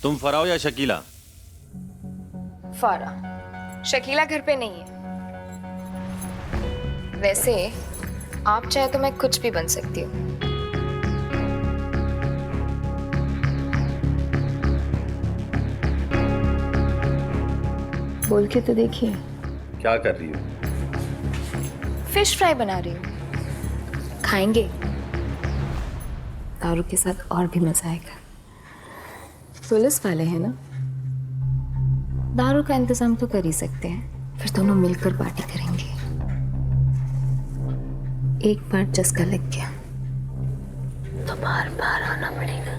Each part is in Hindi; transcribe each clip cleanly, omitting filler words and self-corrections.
तुम फराह हो या शकीला? फारा। शकीला घर पे नहीं है। वैसे आप चाहे तो मैं कुछ भी बन सकती हूँ। बोल के तो देखिए। क्या कर रही हो? फिश फ्राई बना रही हूँ, खाएंगे? दारू के साथ और भी मजा आएगा। पुलिस वाले हैं ना, दारू का इंतजाम तो कर ही सकते हैं। फिर दोनों मिलकर पार्टी करेंगे। एक बार चस्का लग गया तो बार बार आना पड़ेगा।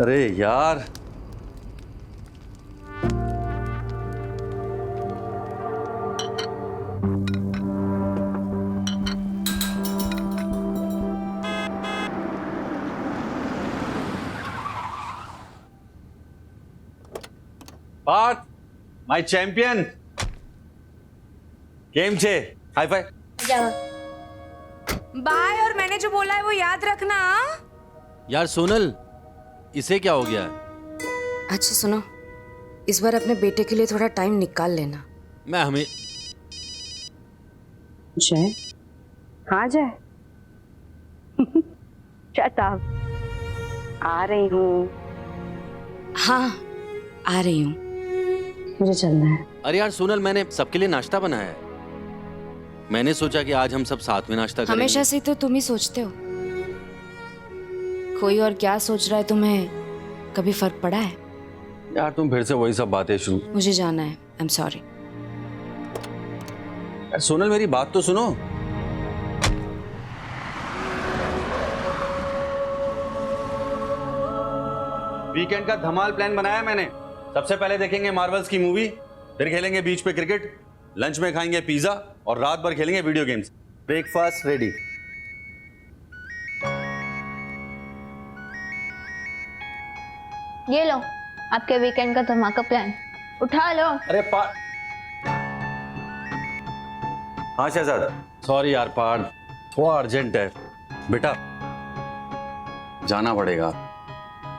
अरे यार, पार्थ, माय चैंपियन। गेम छे, हाई फाई। बाय, और मैंने जो बोला है वो याद रखना। यार सोनल, इसे क्या हो गया है? अच्छा सुनो, इस बार अपने बेटे के लिए थोड़ा टाइम निकाल लेना। मैं हमें जय। हाँ जय। Shut up. आ रही हूँ। हाँ, आ रही हूँ। मुझे चलना है। अरे यार सोनल, मैंने सबके लिए नाश्ता बनाया है। मैंने सोचा कि आज हम सब साथ में नाश्ता करेंगे। हमेशा से तो तुम ही सोचते हो। कोई और क्या सोच रहा है तुम्हें कभी फर्क पड़ा है? यार तुम फिर से वही सब बातें शुरू। मुझे जाना है, आई एम सॉरी। यार सोनल, मेरी बात तो सुनो। वीकेंड का धमाल प्लान बनाया मैंने। सबसे पहले देखेंगे मार्वल्स की मूवी, फिर खेलेंगे बीच पे क्रिकेट, लंच में खाएंगे पिज्जा और रात भर खेलेंगे वीडियो गेम्स। Breakfast ready. ये लो आपके वीकेंड का धमाका प्लान, उठा लो। अरे हाँ शहजाद, सॉरी यार पार्थ, थोड़ा अर्जेंट है बेटा, जाना पड़ेगा।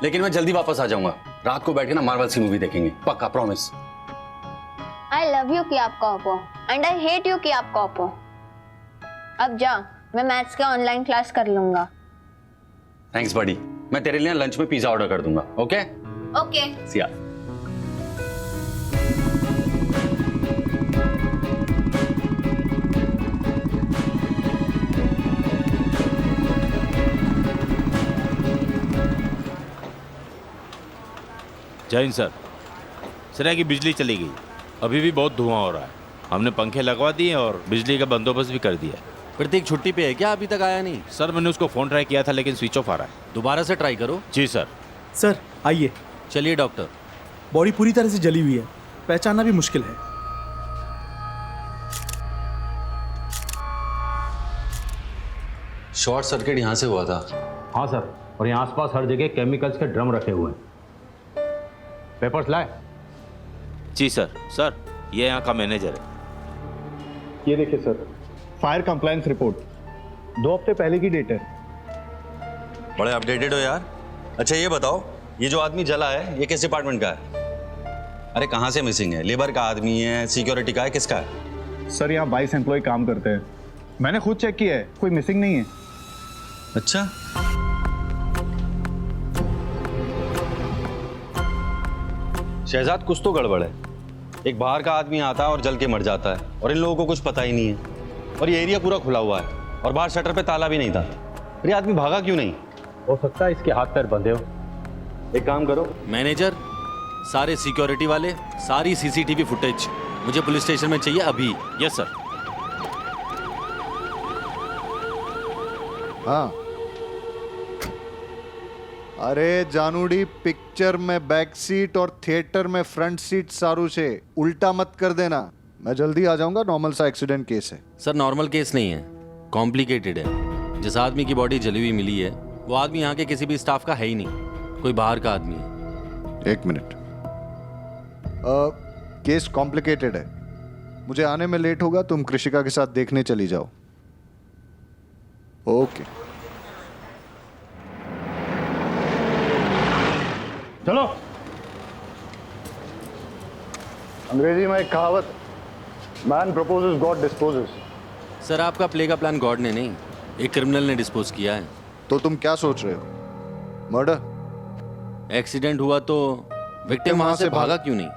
लेकिन मैं जल्दी वापस आ जाऊंगा। रात को बैठ के ना मार्वल्स की मूवी देखेंगे, पक्का, प्रॉमिस। आई लव यू कि आप कॉप हो एंड आई हेट यू कि आप कॉप हो। अब जा, मैं मैथ्स का ऑनलाइन क्लास कर लूंगा। थैंक्स बडी, मैं तेरे लिए लंच में पिज्जा ऑर्डर कर दूंगा। Okay okay. सिया। जय हिंद सर। सर की बिजली चली गई, अभी भी बहुत धुआं हो रहा है। हमने पंखे लगवा दिए और बिजली का बंदोबस्त भी कर दिया। प्रतीक छुट्टी पे है क्या? अभी तक आया नहीं। सर मैंने उसको फ़ोन ट्राई किया था लेकिन स्विच ऑफ आ रहा है। दोबारा से ट्राई करो। जी सर। सर आइए। चलिए डॉक्टर। बॉडी पूरी तरह से जली हुई है, पहचानना भी मुश्किल है। शॉर्ट सर्किट यहाँ से हुआ था। हाँ सर, और यहाँ आसपास हर जगह केमिकल्स के ड्रम रखे हुए हैं। पेपर्स लाए? जी सर। सर ये यहाँ का मैनेजर है। ये देखिए सर, फायर कंप्लायंस रिपोर्ट 2 हफ्ते पहले की डेट है। बड़े अपडेटेड हो यार। अच्छा ये बताओ, ये जो आदमी जला है ये किस डिपार्टमेंट का है? अरे कहाँ से मिसिंग है? लेबर का आदमी है, सिक्योरिटी का है, किसका है? सर यहाँ 22 एम्प्लॉय काम करते हैं, मैंने खुद चेक किया है, कोई मिसिंग नहीं है। अच्छा, शहजाद कुछ तो गड़बड़ है। एक बाहर का आदमी आता है और जल के मर जाता है और इन लोगों को कुछ पता ही नहीं है। और ये एरिया पूरा खुला हुआ है और बाहर शटर पे ताला भी नहीं था। फिर ये आदमी भागा क्यों नहीं? हो सकता है इसके हाथ पैर बंधे हो। एक काम करो मैनेजर, सारे सिक्योरिटी वाले, सारी सीसीटीवी फुटेज मुझे पुलिस स्टेशन में चाहिए अभी। Yes sir. हाँ अरे जानूडी, पिक्चर में बैक सीट और थिएटर में फ्रंट सीट सारू छे, उल्टा मत कर देना। मैं जल्दी आ जाऊंगा, नॉर्मल सा एक्सीडेंट केस है। सर नॉर्मल केस नहीं है, कॉम्प्लिकेटेड है। जिस आदमी की बॉडी जली हुई मिली है वो आदमी यहाँ के किसी भी स्टाफ का है ही नहीं, कोई बाहर का आदमी है। एक मिनट, केस कॉम्प्लिकेटेड है, मुझे आने में लेट होगा, तुम कृषिका के साथ देखने चली जाओ। ओके चलो। अंग्रेजी में एक कहावत, man proposes God disposes. Sir आपका प्ले का प्लान गॉड ने नहीं, एक क्रिमिनल ने डिस्पोज किया है। तो तुम क्या सोच रहे हो? मर्डर? एक्सीडेंट हुआ तो विक्टिम वहां से भागा क्यों नहीं?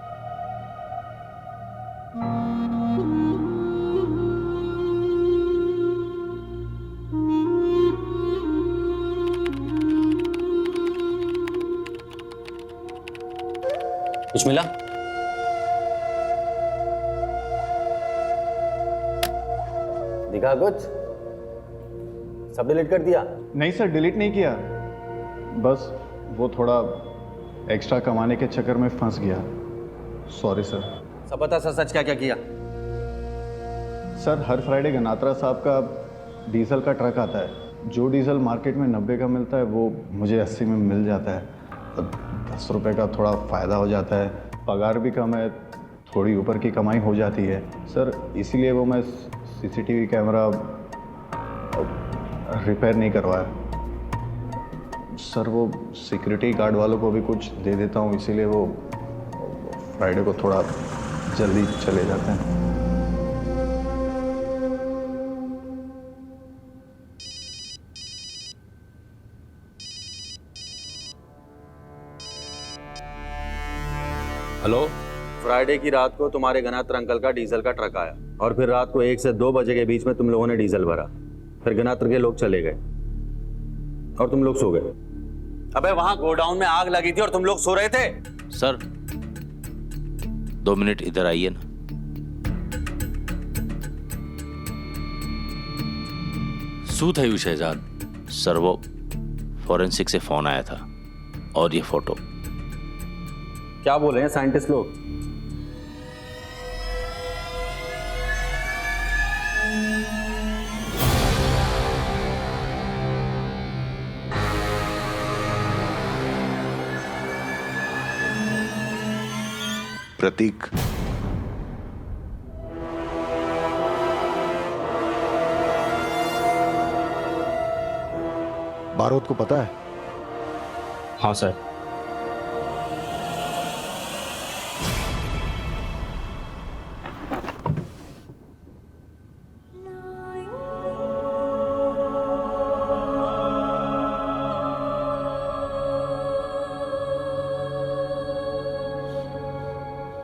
कुछ मिला? दिखा कुछ? सब डिलीट कर दिया? नहीं सर, डिलीट नहीं किया, बस वो थोड़ा एक्स्ट्रा कमाने के चक्कर में फंस गया। Sorry sir. सब बता सर, सच क्या क्या किया? सर हर फ्राइडे गनात्रा साहब का डीजल का ट्रक आता है। जो डीजल मार्केट में 90 का मिलता है वो मुझे 80 में मिल जाता है। 10 रुपये का थोड़ा फ़ायदा हो जाता है, पगार भी कम है, थोड़ी ऊपर की कमाई हो जाती है सर। इसीलिए वो मैं सीसीटीवी कैमरा रिपेयर नहीं करवाया सर। वो सिक्योरिटी गार्ड वालों को भी कुछ दे देता हूँ, इसीलिए वो फ्राइडे को थोड़ा जल्दी चले जाते हैं। हेलो, फ्राइडे की रात को तुम्हारे गनात्र अंकल का डीजल का ट्रक आया और फिर रात को 1 से 2 बजे के बीच में तुम लोगों ने डीजल भरा। फिर गनात्र के लोग चले गए और तुम लोग सो गए। अबे वहां गोडाउन में आग लगी थी और तुम लोग सो रहे थे। सर 2 मिनट इधर आइए ना। सू थे शहजाद? सर वो फॉरेंसिक से फोन आया था और ये फोटो। क्या बोल रहे हैं साइंटिस्ट लोग? प्रतीक, बारोद को पता है? हाँ सर।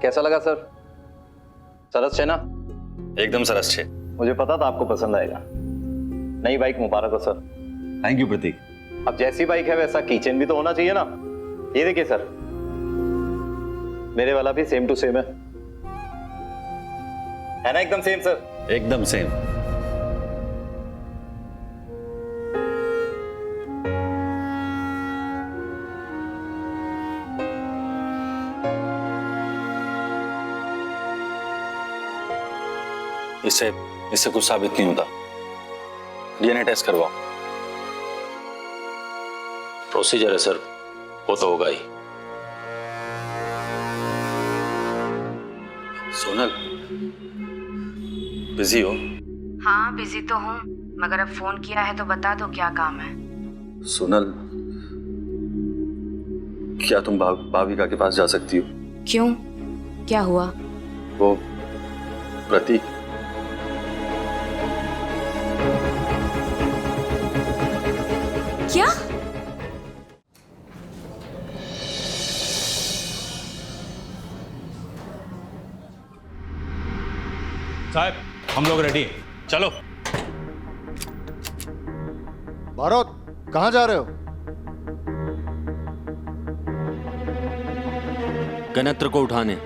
कैसा लगा सर? सरस है ना? एकदम सरस छे। मुझे पता था आपको पसंद आएगा। नई बाइक मुबारक हो सर। थैंक यू प्रतीक। अब जैसी बाइक है वैसा किचन भी तो होना चाहिए ना। ये देखिए सर, मेरे वाला भी सेम टू सेम है ना? एकदम सेम सर, एकदम सेम। इससे कुछ साबित नहीं होता। डीएनए टेस्ट करवाओ। प्रोसीजर है सर, वो तो होगा ही। सोनल, बिजी हो? हाँ बिजी तो हूँ, मगर अब फोन किया है तो बता दो क्या काम है। सोनल, क्या तुम भाविका के पास जा सकती हो? क्यों, क्या हुआ? वो प्रतीक। क्या? साहब हम लोग रेडी, चलो। बारोद, कहाँ जा रहे हो? गणत्र को उठाने।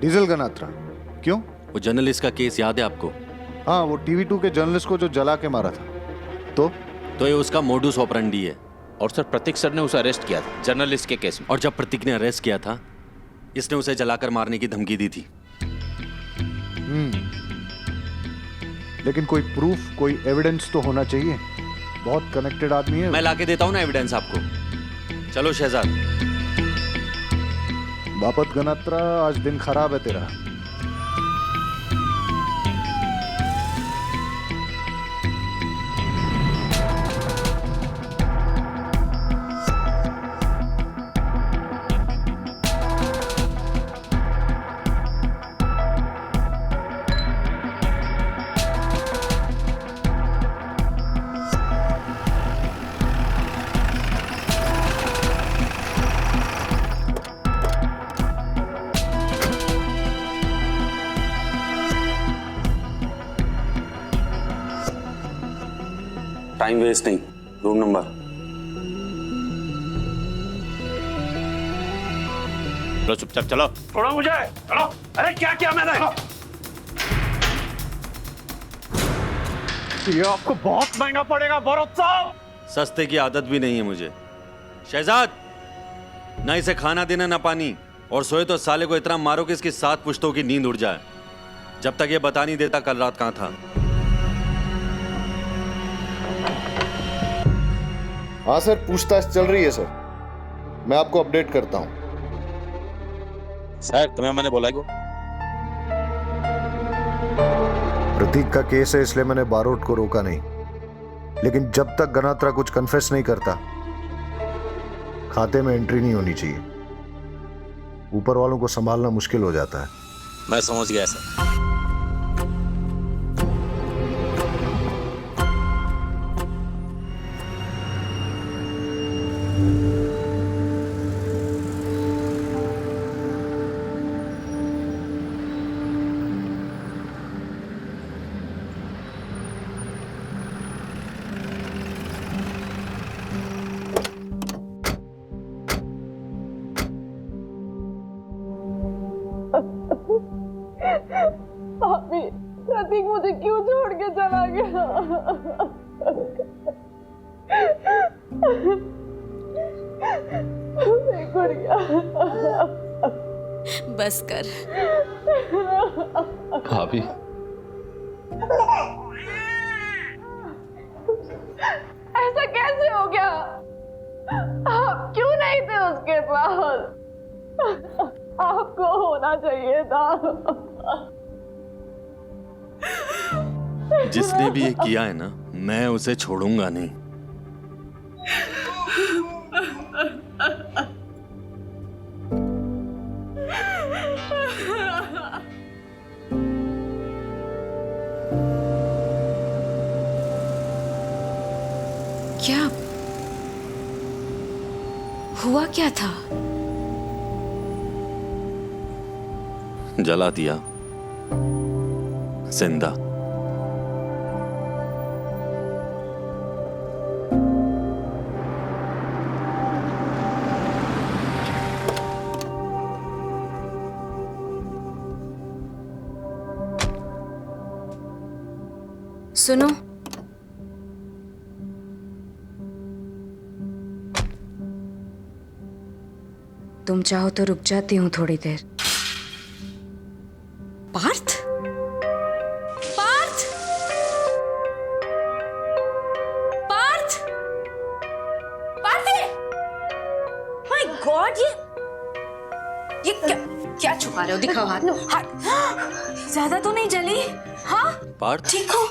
डीजल गनात्रा? क्यों? वो जर्नलिस्ट का केस याद है आपको? हाँ, वो TV2 के जर्नलिस्ट को जो जला के मारा था। तो ये उसका मोडुस ऑपरेंडी है। और सर प्रतीक सर ने उसे अरेस्ट किया था जर्नलिस्ट के केस में। और जब प्रतीक ने अरेस्ट किया था, इसने उसे जलाकर मारने की धमकी दी थी। लेकिन कोई प्रूफ, कोई एविडेंस तो होना चाहिए। बहुत कनेक्टेड आदमी है। मैं लाके देता हूं ना एविडेंस आपको। चलो शहजाद। बापत गनात्रा, आज दिन खराब है तेरा। टाइम वेस्ट नहीं, रूम नंबर। चलो चुपचाप चलो। छोड़ो मुझे, चलो। अरे क्या किया मैंने? ये आपको बहुत महंगा पड़ेगा भरत साहब। सस्ते की आदत भी नहीं है मुझे। शहजाद, ना इसे खाना देना ना पानी, और सोए तो साले को इतना मारो कि इसकी 7 पुश्तों की नींद उड़ जाए। जब तक ये बता नहीं देता कल रात कहां था। हाँ सर, पूछताछ चल रही है सर। मैं आपको अपडेट करता हूँ। सर तुम्हें मैंने बोला को प्रतीक का केस है, इसलिए मैंने बारोट को रोका नहीं। लेकिन जब तक गनात्रा कुछ कन्फेस नहीं करता, खाते में एंट्री नहीं होनी चाहिए। ऊपर वालों को संभालना मुश्किल हो जाता है। मैं समझ गया सर। प्रतीक मुझे क्यों छोड़ के चला गया? बस कर। भाभी, ऐसा कैसे हो गया? आप क्यों नहीं थे उसके पास? आपको होना चाहिए था। जिसने भी ये किया है ना, मैं उसे छोड़ूंगा नहीं। क्या हुआ? क्या था? जला दिया जिंदा। सुनो, तुम चाहो तो रुक जाती हूँ थोड़ी देर। पार्थ? पार्थ? पार्थ? पार्थ? माय गॉड, ये क्या छुपा रहे हो? दिखाओ हाथ। हाथ ज्यादा तो नहीं जली? हाँ पार्थ, ठीक हो?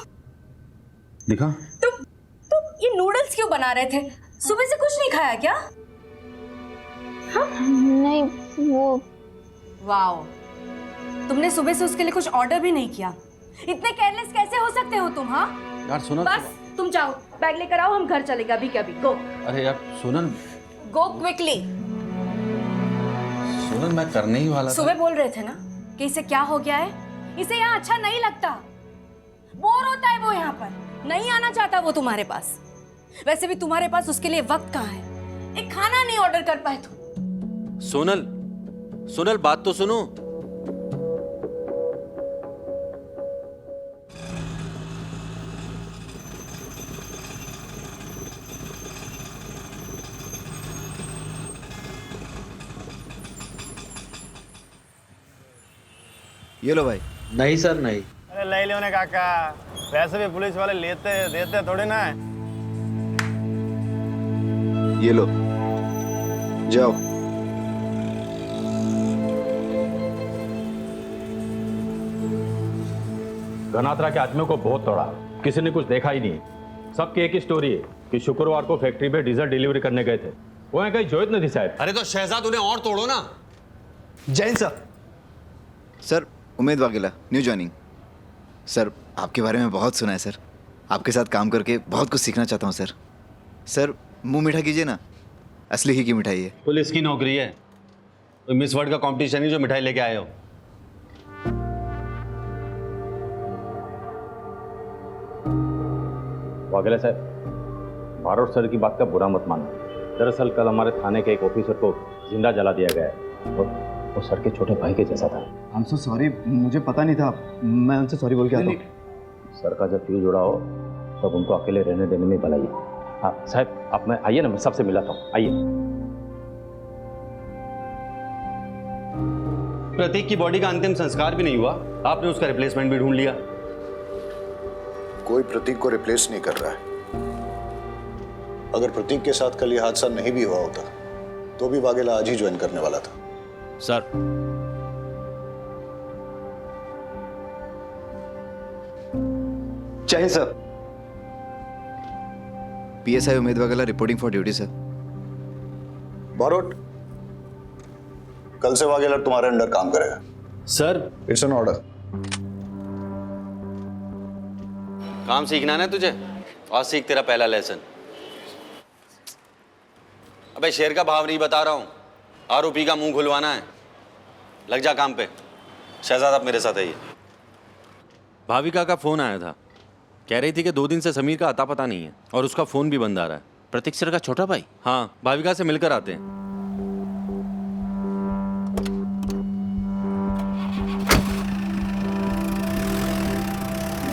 दिखा। तुम ये नूडल्स क्यों बना रहे थे? सुबह से कुछ नहीं खाया क्या? नहीं, वो वाओ, तुमने सुबह से उसके लिए कुछ ऑर्डर भी नहीं किया। इतने केयरलेस कैसे हो सकते हो तुम? हाँ यार सोनल, बस तुम जाओ, बैग लेकर आओ, हम घर चलेंगे अभी के अभी। गो। अरे यार सोनल, गो क्विकली। सोनल मैं करने ही वाला था। सुबह बोल रहे थे ना कि इसे क्या हो गया है, इसे यहाँ अच्छा नहीं लगता, बोर होता है वो यहाँ पर, नहीं आना चाहता वो तुम्हारे पास। वैसे भी तुम्हारे पास उसके लिए वक्त कहाँ है? एक खाना नहीं ऑर्डर कर पाए तुम। सोनल, सोनल बात तो सुनो। ये लो भाई। नहीं सर नहीं। अरे ले लो ने काका, वैसे भी पुलिस वाले लेते देते थोड़े ना है। ये लो, जाओ। घनात्रा के आदमियों को बहुत तोड़ा, किसी ने कुछ देखा ही नहीं। सबकी एक ही स्टोरी है कि शुक्रवार को फैक्ट्री पे डीजल डिलीवरी करने गए थे, वो कहीं जोइत नहीं थी साहब। अरे तो शहजाद उन्हें और तोड़ो ना। Jain sir. Sir Umed Vaghela, new joining. Sir आपके बारे में बहुत सुना है सर, आपके साथ काम करके बहुत कुछ सीखना चाहता हूँ सर। सर मुंह मीठा कीजिए ना, असली ही की मिठाई है। पुलिस की नौकरी है, तो मिस वर्ल्ड का कंपटीशन ही जो मिठाई लेके आए हो। वाघेला साहब, बारोट सर की बात का बुरा मत मानना। दरअसल कल हमारे थाने के एक ऑफिसर को जिंदा जला दिया गया है और वो सर के छोटे भाई के जैसा था। आई एम सो सॉरी, मुझे पता नहीं था, मैं उनसे सॉरी बोल के आता हूँ। सर का जब फ्यूज उड़ा हो तब उनको अकेले रहने देने में भलाई है। हाँ साहब, आप मैं आइए ना, मैं सबसे मिलाता हूँ, आइए। प्रतीक की बॉडी का अंतिम संस्कार भी नहीं हुआ, आपने उसका रिप्लेसमेंट भी ढूंढ लिया। कोई प्रतीक को रिप्लेस नहीं कर रहा है। अगर प्रतीक के साथ कल ये हादसा नहीं भी हुआ होता तो भी वाघेला आज ही ज्वाइन करने वाला था। सर, जय sir. PSI Umed Vaghela reporting for duty sir. Barot, कल से वाघेला तुम्हारे अंडर काम करेगा। Sir it's an order. काम सीखना है ना तुझे, और सीख तेरा पहला लेसन। अबे शेर का भाव नहीं बता रहा हूं, आरोपी का मुंह खुलवाना है। लग जा काम पे। शहजाद आप मेरे साथ आइए। भाविका का फोन आया था, कह रही थी कि 2 दिन से समीर का अता पता नहीं है और उसका फोन भी बंद आ रहा है। प्रतीक सर का छोटा भाई? हाँ, भाविका से मिलकर आते हैं।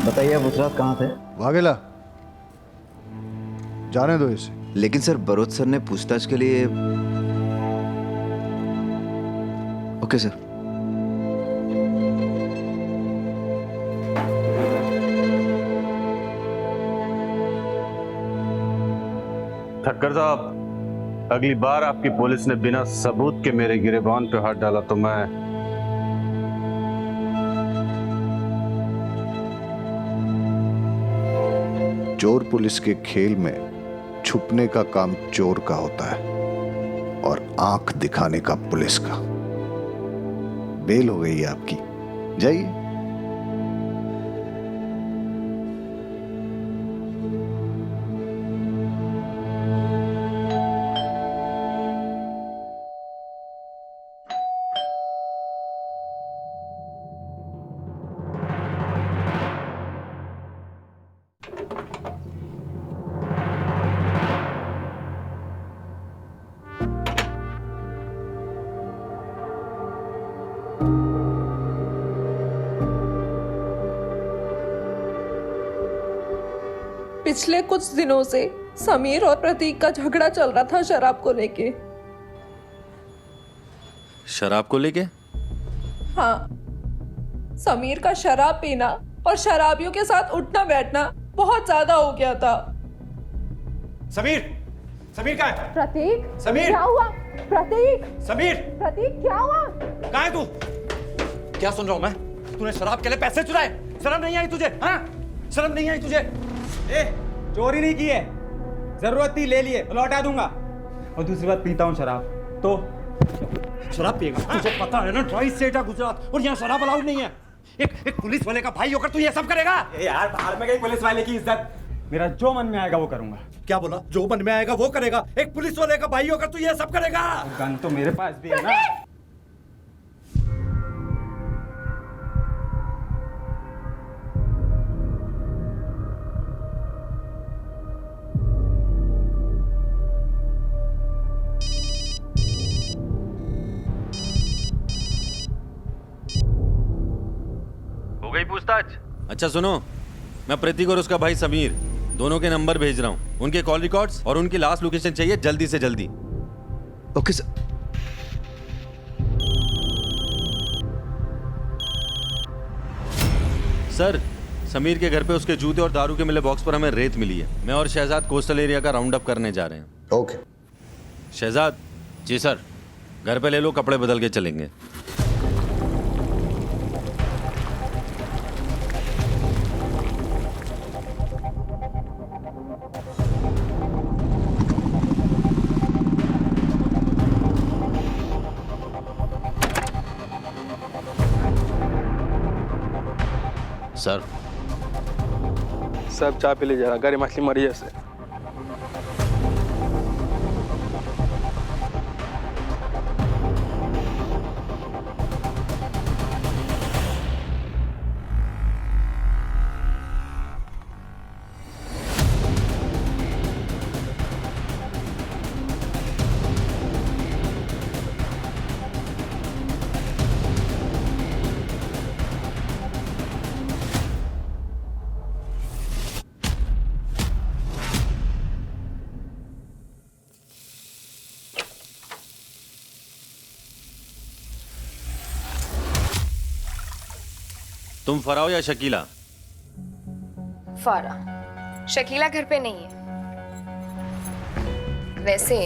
बताइए अब उस रात कहाँ थे? वाघेला, जाने दो इसे। लेकिन सर बरोत सर ने पूछताछ के लिए। Okay sir. ठक्कर साहब, अगली बार आपकी पुलिस ने बिना सबूत के मेरे गिरेबान पे हाथ डाला तो मैं चोर पुलिस के खेल में छुपने का काम चोर का होता है और आंख दिखाने का पुलिस का। बेल हो गई है आपकी, जाइए। पिछले कुछ दिनों से समीर और प्रतीक का झगड़ा चल रहा था शराब को लेके। शराब को लेके? हाँ, समीर का शराब पीना और शराबियों के साथ उठना बैठना बहुत ज्यादा हो गया था। समीर, समीर कहाँ है? प्रतीक, समीर, क्या हुआ? प्रतीक, समीर, प्रतीक क्या हुआ? कहाँ है तू? क्या सुन रहा हूँ मैं? तूने शराब के लिए पैसे चुराए? शर्म नहीं आई तुझे? हाँ, शर्म नहीं आई तुझे? चोरी नहीं की है, जरूरत थी ले लिए, लौटा दूंगा। और दूसरी बात, पीता हूँ शराब तो। शराब पिएगा? तुझे पता है ना, ड्राई स्टेट है गुजरात और यहाँ शराब अलाउड नहीं है। एक पुलिस वाले का भाई होकर तू ये सब करेगा? यार बाहर में गई पुलिस वाले की इज्जत। मेरा जो मन में आएगा वो करूंगा। क्या बोला? जो मन में आएगा वो करेगा? एक पुलिस वाले का भाई होकर तू ये सब करेगा? गन तो मेरे पास भी है ना। गई पूछताछ? अच्छा सुनो, मैं प्रतीक और उसका भाई समीर दोनों के नंबर भेज रहा हूँ। उनके कॉल रिकॉर्ड्स और उनकी लास्ट लोकेशन चाहिए जल्दी से जल्दी। Okay sir. सर, समीर के घर पे उसके जूते और दारू के मिले बॉक्स पर हमें रेत मिली है। मैं और शहजाद कोस्टल एरिया का राउंड अप करने जा रहे हैं। ओके। शहजाद। जी सर। घर पे ले लो, कपड़े बदल के चलेंगे। सर सब चाय पी लीजिए, गरी मछली मरी जैसे। तुम फराओ या शकीला? फारा। शकीला घर पे नहीं है। वैसे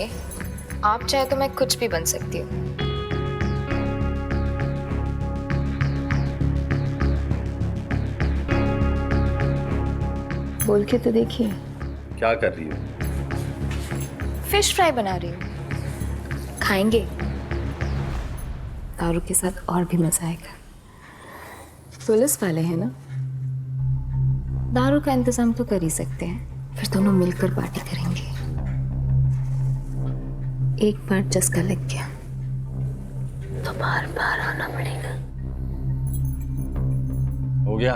आप चाहे तो मैं कुछ भी बन सकती हूँ। बोल के तो देखिए। क्या कर रही हो? फिश फ्राई बना रही हूँ, खाएंगे? दारू के साथ और भी मजा आएगा। पुलिस वाले हैं ना, दारू का इंतजाम तो कर ही सकते हैं। फिर दोनों मिलकर पार्टी करेंगे। एक बार चस्का लग गया तो बार बार आना पड़ेगा। हो गया?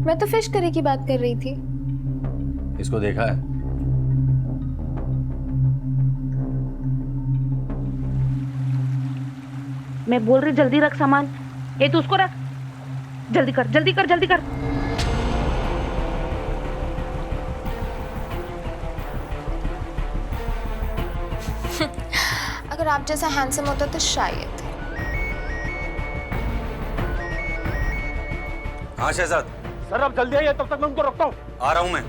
मैं तो फिश करी की बात कर रही थी। इसको देखा है? मैं बोल रही जल्दी रख सामान। ये तू उसको रख, जल्दी कर जल्दी कर जल्दी कर। अगर आप जैसा हैंडसम होता तो शायद। हाँ शहजाद। सर अब जल्दी आइए, तब तक मैं उनको रोकता हूँ। आ रहा हूं मैं।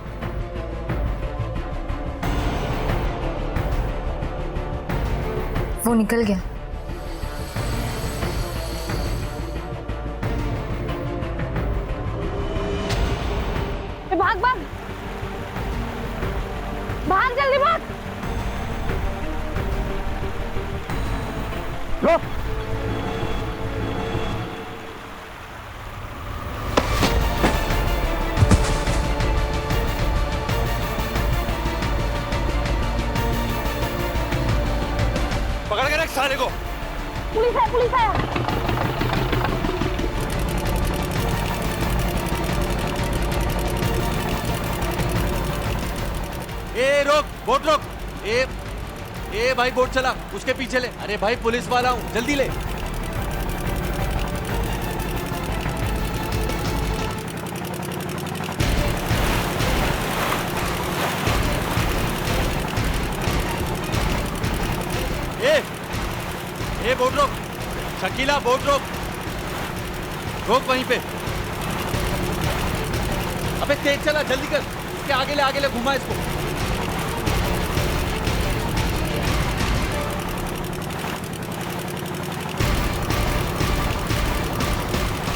वो निकल गया। भाग भाग भाग, जल्दी भाग। रोक। पकड़ के रख साले को। पुलिस है, पुलिस है। ए रोक, बोट रोक। ए भाई बोट चला, उसके पीछे ले। अरे भाई पुलिस वाला हूं, जल्दी ले। ए बोट रोक। शकीला बोट रोक। रोक वहीं पे। अबे तेज चला, जल्दी कर। इसके आगे ले घुमा इसको।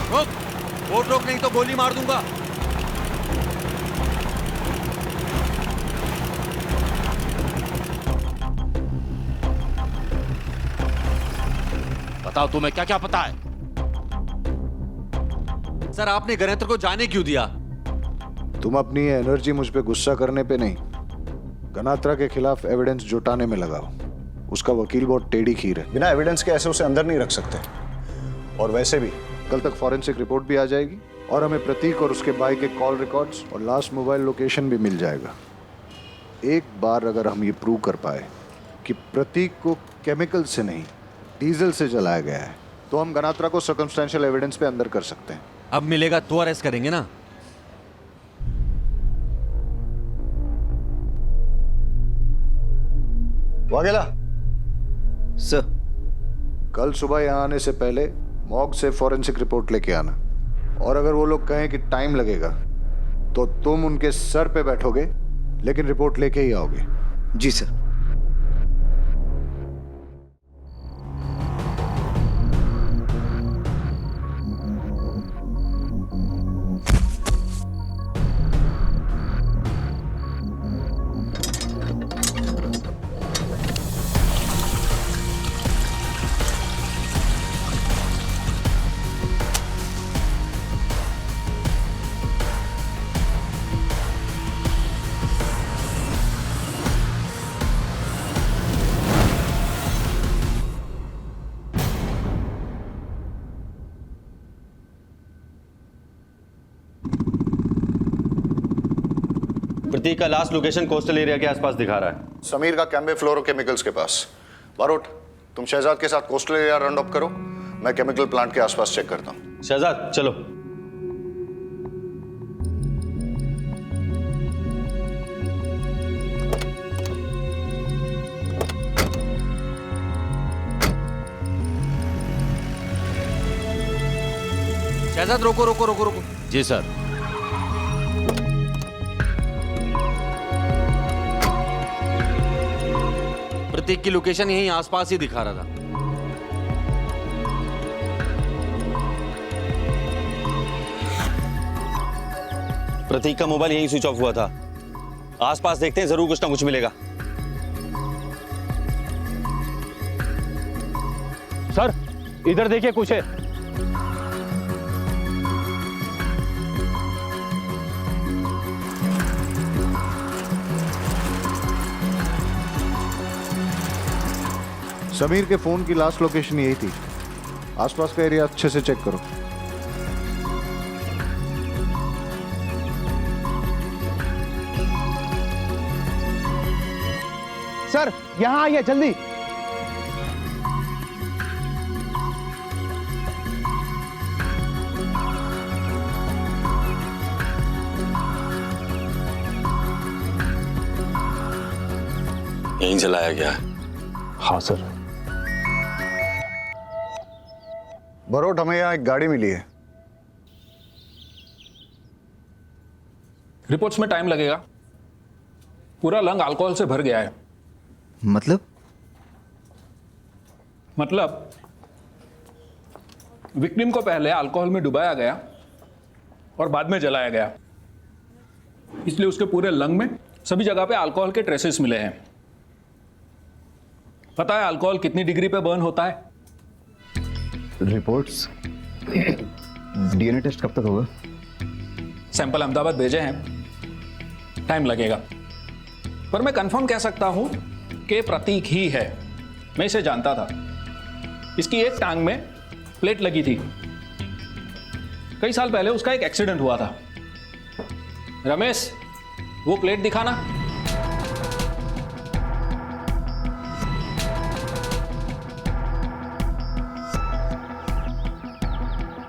रोक, बोट रोक, नहीं तो गोली मार दूंगा। बताओ तुम्हें क्या क्या पता है? सर आपने गणेत्र को जाने क्यों दिया? तुम अपनी ये एनर्जी मुझ पे गुस्सा करने पे नहीं, गनात्रा के खिलाफ एविडेंस जुटाने में लगाओ। उसका वकील बहुत टेढ़ी खीर है, बिना एविडेंस के ऐसे उसे अंदर नहीं रख सकते। और वैसे भी कल तक फॉरेंसिक रिपोर्ट भी आ जाएगी और हमें प्रतीक और उसके भाई के कॉल रिकॉर्ड्स और लास्ट मोबाइल लोकेशन भी मिल जाएगा। एक बार अगर हम ये प्रूव कर पाए कि प्रतीक को केमिकल से नहीं डीजल से जलाया गया है, तो हम गनात्रा को सर्कमस्टेंशियल एविडेंस पे अंदर कर सकते हैं। अब मिलेगा तो अरेस्ट करेंगे ना? वाघेला सर, कल सुबह यहाँ आने से पहले मॉर्ग से फॉरेंसिक रिपोर्ट लेके आना। और अगर वो लोग कहें कि टाइम लगेगा तो तुम उनके सर पे बैठोगे, लेकिन रिपोर्ट लेके ही आओगे। जी सर। प्रतीक का लास्ट लोकेशन कोस्टल एरिया के आसपास दिखा रहा है। समीर का कैम्बे फ्लोरोकेमिकल्स के पास। बारोट, तुम शहजाद के साथ कोस्टल एरिया राउंड अप करो, मैं केमिकल प्लांट के आसपास चेक करता हूँ। शहजाद चलो। शहजाद रोको रोको रोको रोको। जी सर। प्रतीक की लोकेशन यहीं आसपास ही दिखा रहा था। प्रतीक का मोबाइल यहीं स्विच ऑफ हुआ था। आसपास देखते हैं, जरूर कुछ ना कुछ मिलेगा। सर इधर देखिए, कुछ है। समीर के फोन की लास्ट लोकेशन यही थी। आसपास का एरिया अच्छे से चेक करो। सर यहाँ आइए जल्दी। यहीं जलाया गया है। हाँ सर। बरोट, हमें यहाँ एक गाड़ी मिली है। रिपोर्ट्स में टाइम लगेगा। पूरा लंग अल्कोहल से भर गया है। मतलब विक्टिम को पहले अल्कोहल में डुबाया गया और बाद में जलाया गया, इसलिए उसके पूरे लंग में सभी जगह पे अल्कोहल के ट्रेसेस मिले हैं। पता है अल्कोहल कितनी डिग्री पे बर्न होता है? रिपोर्ट्स डीएनए टेस्ट कब तक होगा? सैंपल अहमदाबाद भेजे हैं, टाइम लगेगा, पर मैं कंफर्म कह सकता हूं कि प्रतीक ही है। मैं इसे जानता था। इसकी एक टांग में प्लेट लगी थी। कई साल पहले उसका एक एक्सीडेंट हुआ था। रमेश, वो प्लेट दिखाना।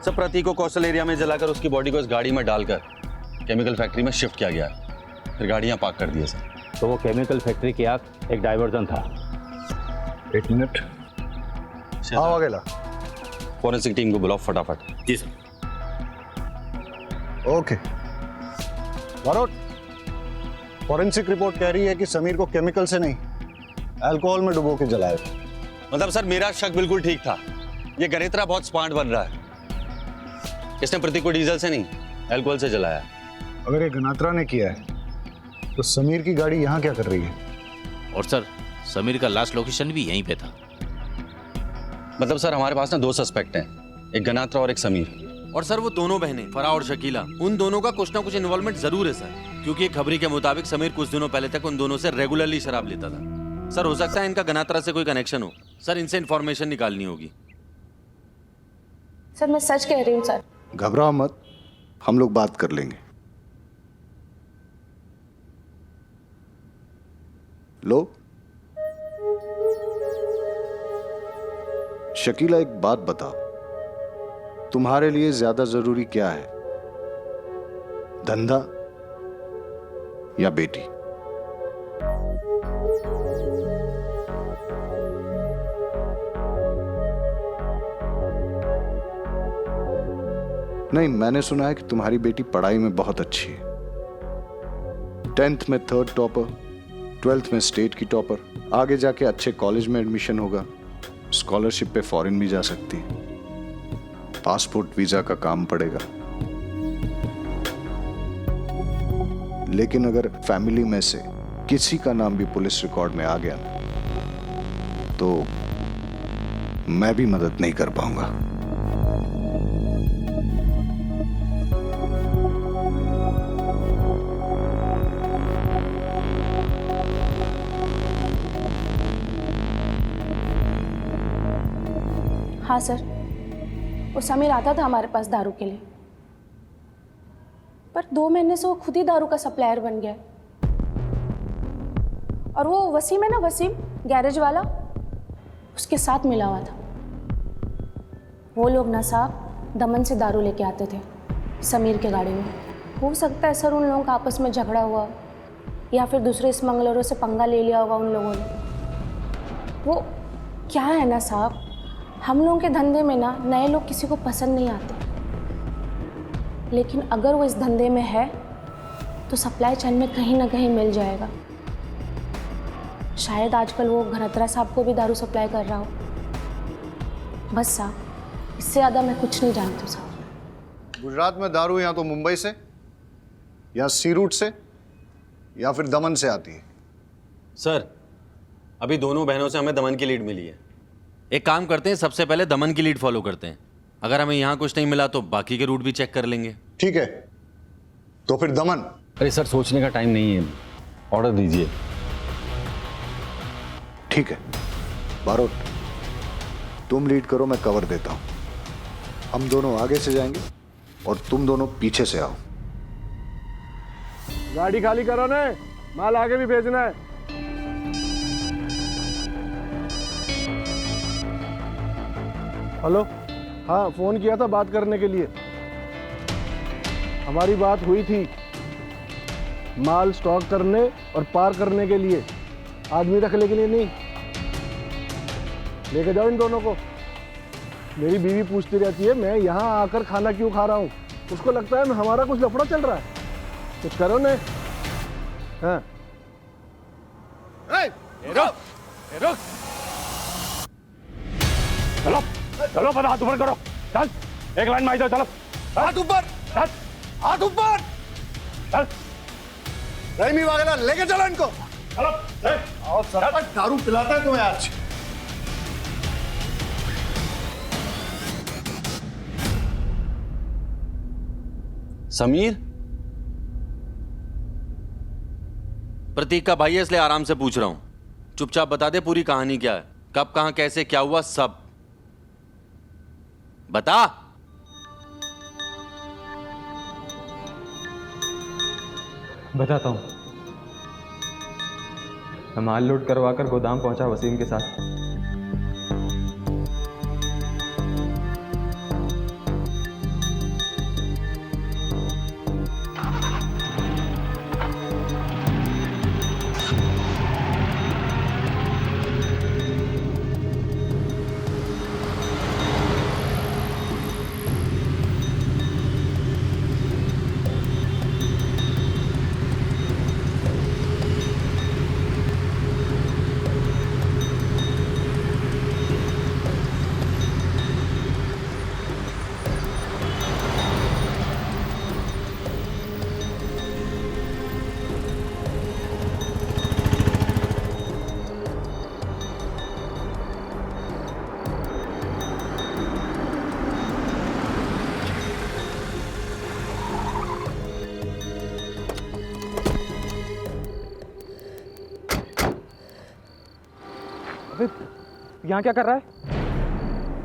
सब प्रतीक को कोस्टल एरिया में जलाकर उसकी बॉडी को इस गाड़ी में डालकर केमिकल फैक्ट्री में शिफ्ट किया गया। फिर गाड़ियां पार्क कर दी सर। तो वो केमिकल फैक्ट्री की आग एक डाइवर्जन था। 1 मिनट। हाँ वागेला, फॉरेंसिक टीम को बुलाओ फटाफट। जी sir. Okay Barot, forensic report कह रही है कि समीर को केमिकल से नहीं, अल्कोहल में डुबो के जलाया। मतलब सर मेरा शक बिल्कुल ठीक था। ये गणेत्रा बहुत स्मार्ट बन रहा है। इसने प्रतीक को डीजल से नहीं, अल्कोहल से जलाया। अगर ये गनात्रा ने किया है तो समीर की गाड़ी यहाँ क्या कर रही है? और सर समीर का लास्ट लोकेशन भी यहीं पे था। मतलब सर हमारे पास ना 2 सस्पेक्ट हैं, एक गनात्रा और एक समीर। और सर वो दोनों बहनें फराह और शकीला, उन दोनों का कुछ ना कुछ इन्वॉल्वमेंट जरूर है सर, क्योंकि एक खबरी के मुताबिक समीर कुछ दिनों पहले तक उन दोनों से रेगुलरली शराब लेता था। सर हो सकता है इनका गनात्रा से कोई कनेक्शन हो। सर इनसे इंफॉर्मेशन निकालनी होगी। सर मैं सच कह रही हूँ सर। घबराओ मत, हम लोग बात कर लेंगे। लो शकीला, एक बात बताओ, तुम्हारे लिए ज्यादा जरूरी क्या है, धंधा या बेटी? नहीं, मैंने सुना है कि तुम्हारी बेटी पढ़ाई में बहुत अच्छी है। 10th में 3rd टॉपर, 12th में स्टेट की टॉपर, आगे जाके अच्छे कॉलेज में एडमिशन होगा, स्कॉलरशिप पे फॉरेन भी जा सकती है, पासपोर्ट वीजा का काम पड़ेगा। लेकिन अगर फैमिली में से किसी का नाम भी पुलिस रिकॉर्ड में आ गया तो मैं भी मदद नहीं कर पाऊंगा। हाँ सर, वो समीर आता था हमारे पास दारू के लिए, पर 2 महीने से वो खुद ही दारू का सप्लायर बन गया। और वो वसीम है ना, वसीम गैरेज वाला, उसके साथ मिला हुआ था। वो लोग ना साहब दमन से दारू लेके आते थे समीर के गाड़ी में। हो सकता है सर उन लोगों का आपस में झगड़ा हुआ, या फिर दूसरे स्मगलरों से पंगा ले लिया होगा उन लोगों ने। वो क्या है ना साहब, हम लोगों के धंधे में ना नए लोग किसी को पसंद नहीं आते, लेकिन अगर वो इस धंधे में है तो सप्लाई चेन में कहीं ना कहीं मिल जाएगा। शायद आजकल वो घरतरा साहब को भी दारू सप्लाई कर रहा हो। बस साहब, इससे ज़्यादा मैं कुछ नहीं जानती साहब। गुजरात में दारू या तो मुंबई से या सी रूट से या फिर दमन से आती है। सर, अभी दोनों बहनों से हमें दमन की लीड मिली है। एक काम करते हैं, सबसे पहले दमन की लीड फॉलो करते हैं। अगर हमें यहाँ कुछ नहीं मिला तो बाकी के रूट भी चेक कर लेंगे। ठीक है, तो फिर दमन। अरे सर, सोचने का टाइम नहीं है, ऑर्डर दीजिए। ठीक है बारोट, तुम लीड करो, मैं कवर देता हूं। हम दोनों आगे से जाएंगे और तुम दोनों पीछे से आओ। गाड़ी खाली करो ने, माल आगे भी भेजना है। हेलो, हाँ फोन किया था बात करने के लिए। हमारी बात हुई थी माल स्टॉक करने और पार करने के लिए, आदमी रखने के लिए नहीं। लेके जाओ इन दोनों को। मेरी बीवी पूछती रहती है मैं यहाँ आकर खाना क्यों खा रहा हूँ, उसको लगता है हमारा कुछ लफड़ा चल रहा है। कुछ करो ने। हाँ रुक। चलो चलो, पता हाथ ऊपर करो। चल, एक लाइन में आई जाओ। चलो, हाथ ऊपर, चल, हाथ ऊपर, चल। रहीमी वागेला, लेके चलो इनको। चलो, और सरपंच दारू पिलाता है तुम्हें आज। समीर, प्रतीक का भाई है इसलिए आराम से पूछ रहा हूं। चुपचाप बता दे पूरी कहानी क्या है, कब कहां कैसे क्या हुआ, सब बता। बताता हूँ। मैं माल लोड करवा कर गोदाम पहुंचा वसीम के साथ। यहाँ क्या कर रहा है?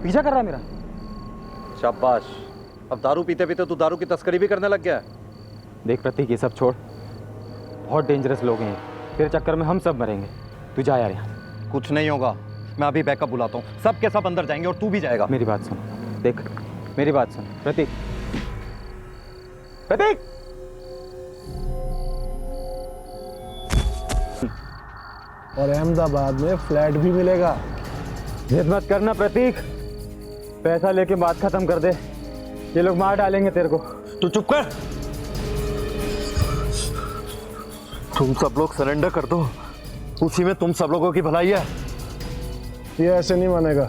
पीछा कर रहा है मेरा। शाबाश, अब दारू पीते पीते तू दारू की तस्करी भी करने लग गया है। देख प्रतीक, ये सब छोड़, बहुत डेंजरस लोग हैं, तेरे चक्कर में हम सब मरेंगे। तू जा यार यहाँ। कुछ नहीं होगा, मैं अभी बैकअप बुलाता हूँ। सब के सब अंदर जाएंगे और तू भी जाएगा। मेरी बात सुन, देख मेरी बात सुन प्रतीक। प्रतीक, और अहमदाबाद में फ्लैट भी मिलेगा। जिद मत करना प्रतीक, पैसा लेके बात खत्म कर दे। ये लोग मार डालेंगे तेरे को। तू चुप कर। तुम सब लोग सरेंडर कर दो, उसी में तुम सब लोगों की भलाई है। ये ऐसे नहीं मानेगा,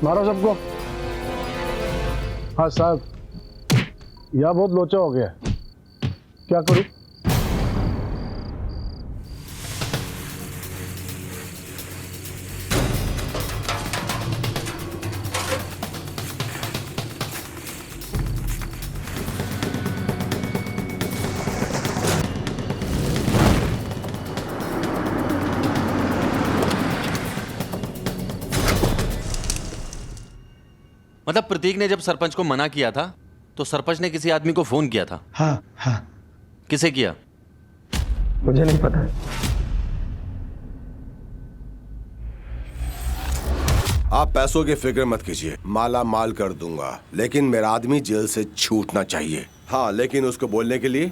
मारो सबको। हाँ साहब, यह बहुत लोचा हो गया, क्या करूं? मतलब प्रतीक ने जब सरपंच को मना किया था तो सरपंच ने किसी आदमी को फोन किया था? हाँ हाँ। किसे किया? मुझे नहीं पता। आप पैसों की फिक्र मत कीजिए, माला माल कर दूंगा, लेकिन मेरा आदमी जेल से छूटना चाहिए। हाँ, लेकिन उसको बोलने के लिए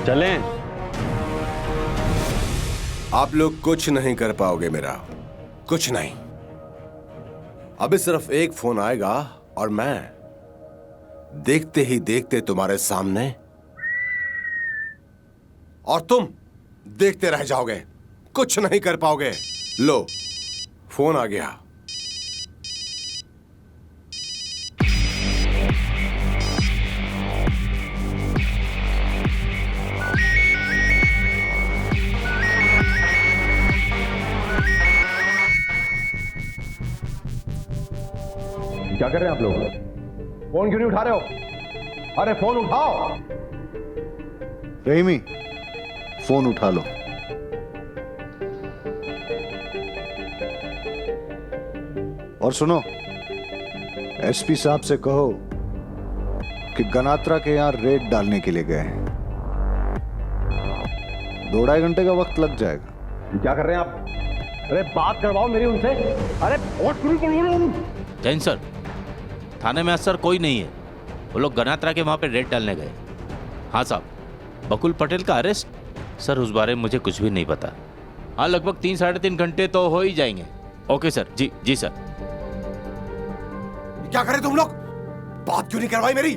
चलें। आप लोग कुछ नहीं कर पाओगे मेरा, कुछ नहीं। अभी सिर्फ एक फोन आएगा और मैं देखते ही देखते तुम्हारे सामने, और तुम देखते रह जाओगे, कुछ नहीं कर पाओगे। लो, फोन आ गया। क्या कर रहे हैं आप लोग? फोन क्यों नहीं उठा रहे हो? अरे फोन उठाओ। रहीमी, फोन उठा लो। और सुनो, एसपी साहब से कहो कि गनात्रा के यहां रेड डालने के लिए गए हैं। 2-2.5 घंटे का वक्त लग जाएगा। क्या कर रहे हैं आप? अरे बात करवाओ मेरी उनसे। अरे बहुत शुरू करो। जैन सर, थाने में असर कोई नहीं है, वो लोग गनात्रा के वहां पे रेड डालने गए। हाँ साहब, बकुल पटेल का अरेस्ट? सर उस बारे में मुझे कुछ भी नहीं पता। हाँ, लगभग 3-3.5 घंटे तो हो ही जाएंगे। Okay sir. जी जी सर। क्या करे तुम लोग? बात क्यों नहीं करवाई मेरी?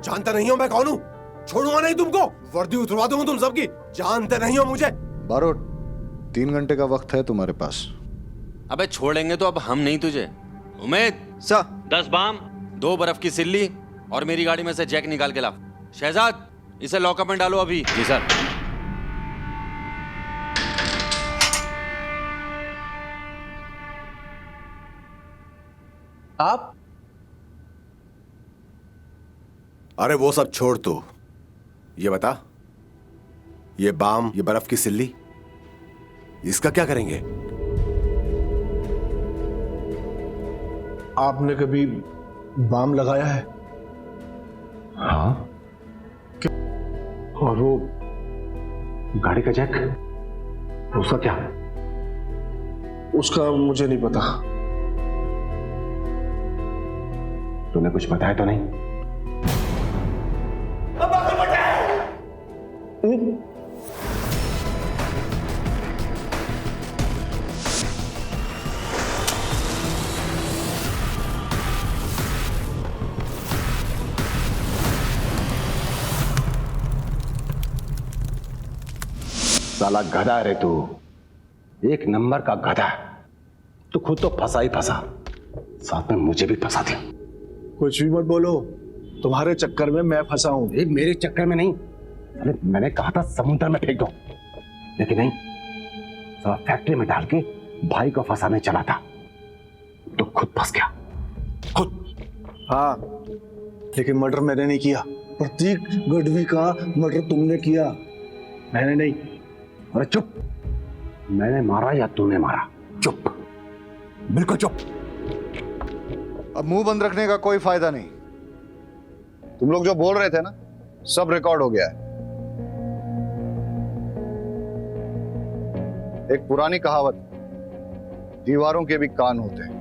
जानते नहीं हो मैं कौन हूं? छोड़ूंगा नहीं तुमको, वर्दी उतरवा दूंगा तुम सबकी। जानते नहीं हो मुझे? बारोट, 3 घंटे का वक्त है तुम्हारे पास। अबे छोड़ेंगे तो अब हम नहीं तुझे। उमेद सर, 10 बाम, 2 बर्फ की सिल्ली और मेरी गाड़ी में से जैक निकाल के ला। शहजाद, इसे लॉकअप में डालो अभी। जी सर। आप? अरे वो सब छोड़ तू, ये बता, ये बाम, ये बर्फ की सिल्ली, इसका क्या करेंगे? आपने कभी बाम लगाया है? हाँ। और वो गाड़ी का जैक, उसका क्या? उसका मुझे नहीं पता। तूने कुछ बताया तो नहीं? साला गधा है रे तू, एक नंबर का गधा। तू खुद तो फंसा ही फंसा, साथ में मुझे भी फंसा दिया। कुछ भी मत बोलो, तुम्हारे चक्कर में मैं फंसा हूं। मेरे चक्कर में नहीं। अरे मैंने कहा था समुद्र में फेंक दो, लेकिन नहीं, साला फैक्ट्री में डाल के भाई को फंसाने चला था, तो खुद फंस गया, खुद। हाँ, लेकिन मर्डर मैंने नहीं किया। प्रतीक गढ़वी का मर्डर तुमने किया, मैंने नहीं। अरे चुप, मैंने मारा या तूने मारा? चुप, बिल्कुल चुप। अब मुंह बंद रखने का कोई फायदा नहीं। तुम लोग जो बोल रहे थे ना, सब रिकॉर्ड हो गया है। एक पुरानी कहावत, दीवारों के भी कान होते हैं।